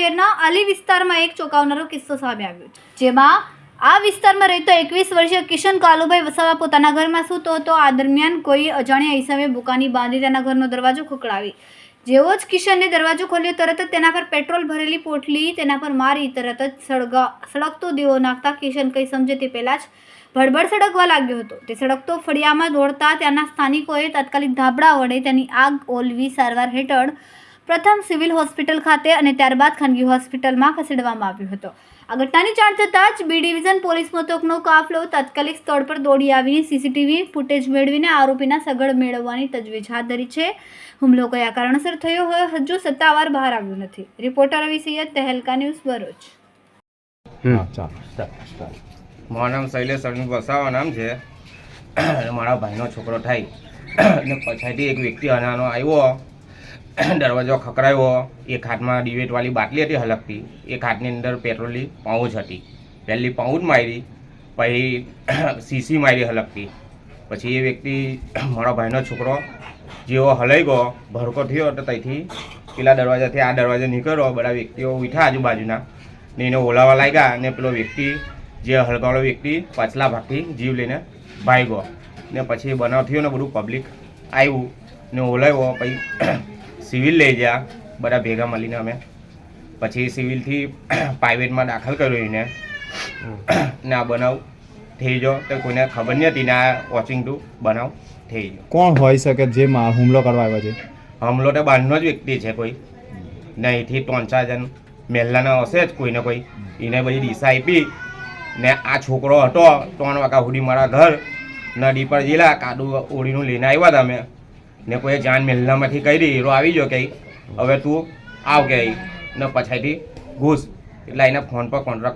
શહેરના અલી વિસ્તારમાં એક ચોંકાવનારો કિસ્સો સામે આવ્યો છે, જેમાં આ વિસ્તારમાં રહેતો 21 વર્ષીય કિશન કાલુભાઈ વસાવા પોતાના ઘરમાં સૂતો હતો। આ દરમિયાન કોઈ અજાણ્યા ઈસમે બુકાની બાંધી તેના ઘરનો દરવાજો ખખડાવી જેવો જ કિશનને દરવાજો ખોલ્યો તરત જ તેના પર પેટ્રોલ ભરેલી પોટલી તેના પર મારી તરત જ સળગતો દીવો નાખતા કિશન કંઈ સમજે તે પહેલાં જ ભડભડ સળગવા લાગ્યો હતો। તે સળગતો ફળિયામાં દોડતા ત્યાંના સ્થાનિકોએ તાત્કાલિક ધાબળા વડે તેની આગ ઓલવી સારવાર હેઠળ પ્રથમ સિવિલ હોસ્પિટલ ખાતે અને ત્યારબાદ ખાનગી હોસ્પિટલમાં ખસેડવામાં આવ્યો હતો। આ ઘટનાની જાણ થતાં જ બી ડિવિઝન પોલીસ મથકનો કાફલો તાત્કાલિક સ્થળ પર દોડી આવીને સીસીટીવી ફૂટેજ મેળવીને આરોપીના સગળ મેળવવાની તજવીજ હાથ ધરી છે। હુમલો કયા કારણસર થયો હોય હજુ સત્તાવાર બહાર આવ્યું નથી। રિપોર્ટર રવિ સૈયદ, તહેલકા ન્યૂઝ, ભરૂચ। મારું નામ શૈલેષ અરવિંદ વસાવા નામ છે। મારા ભાઈનો છોકરો થાય અને પછાડીથી એક વ્યક્તિ અનાનો આવ્યો, દરવાજો ખખડાવ્યો। એક હાથમાં ડિવેટવાળી બાટલી હતી હલકતી, એક હાથની અંદર પેટ્રોલની પાઉચ હતી। પહેલી પાઉચ મારી, પછી સીસી મારી હલકતી। પછી એ વ્યક્તિ મારા ભાઈનો છોકરો જેવો હલાઈ ગયો, ભડકો થયો તો ત્યાંથી પેલા દરવાજાથી આ દરવાજો નીકળ્યો। બધા વ્યક્તિઓ ઉઠ્યા આજુબાજુના ને એને ઓલાવા લાગ્યા ને પેલો વ્યક્તિ જે હળગાવેલો વ્યક્તિ પાછલા ભાગથી જીવ લઈને ભાગ્યો ને પછી બનાવ થયો ને બધું પબ્લિક આવ્યું ને ઓલાવ્યો। પછી સિવિલ લઈ ગયા બધા ભેગા મળીને અમે, પછી સિવિલથી પ્રાઇવેટમાં દાખલ કર્યો એને ને આ બનાવ થઈ ગયો તો કોઈને ખબર નહીં હતી ને આ વોચિંગ ટુ બનાવ થઈ ગયો। કોણ હોઈ શકે જે હુમલો કરવા આવ્યો છે? હુમલો તો બહારનો જ વ્યક્તિ છે કોઈ ને, અહીંથી 3-4 જણ મહેલાના હશે જ કોઈ ને કોઈ, એને બધી દિશા આપી ને આ છોકરો હતો 3 વાગ્યા સુધી મારા ઘર નદી પર જેલા કાદુ ઓળીનું લઈને આવ્યા હતા અમે ને કોઈ જાન મહેલામાંથી કહી દઈ હીરો આવી ગયો કે હવે તું આવ કે ને પછાઈથી ઘૂસ એટલે એને ફોન પર